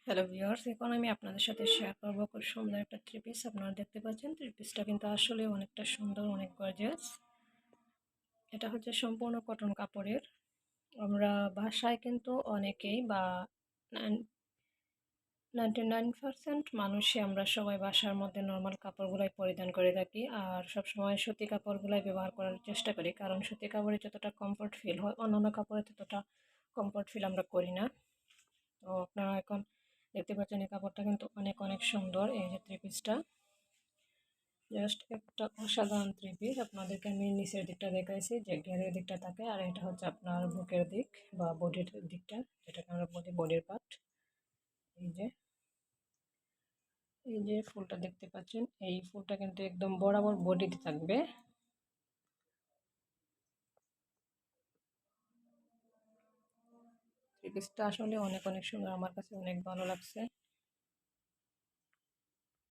Hello viewers, এখন আমি আপনাদের সাথে শেয়ার করবো খুব সুন্দর একটা থ্রি পিস। আপনারা দেখতে পাচ্ছেন থ্রি পিসটা কিন্তু আসলে অনেকটা সুন্দর, অনেক গর্জিয়াস। এটা হচ্ছে সম্পূর্ণ কটন কাপড়ের। আমরা বাসায় কিন্তু অনেকেই বা 99% মানুষই আমরা সবাই বাসার মধ্যে নর্মাল কাপড়গুলাই পরিধান করে থাকি, আর সবসময় সুতি কাপড়গুলাই ব্যবহার করার চেষ্টা করি, কারণ সুতি কাপড়ে যতটা কমফোর্ট ফিল হয় অন্যান্য কাপড়ে ততটা কমফোর্ট ফিল আমরা করি না। তো আপনারা এখন দেখতে পাচ্ছেন এই কাপড়টা কিন্তু অনেক অনেক সুন্দর। এই যে থ্রি পিসটা জাস্ট একটা অসাধারণ থ্রি পিস। আপনাদেরকে আমি নিচের দিকটা দেখাইছি যে ঘেরের দিকটা থাকে, আর এটা হচ্ছে আপনার বুকের দিক বা বডির দিকটা, যেটাকে আমরা বলি বডির পার্ট। এই যে এই যে ফুলটা দেখতে পাচ্ছেন, এই ফুলটা কিন্তু একদম বরাবর বডিতে থাকবে। থ্রি পিসটা আসলে অনেক অনেক সুন্দর, আমার কাছে অনেক ভালো লাগছে।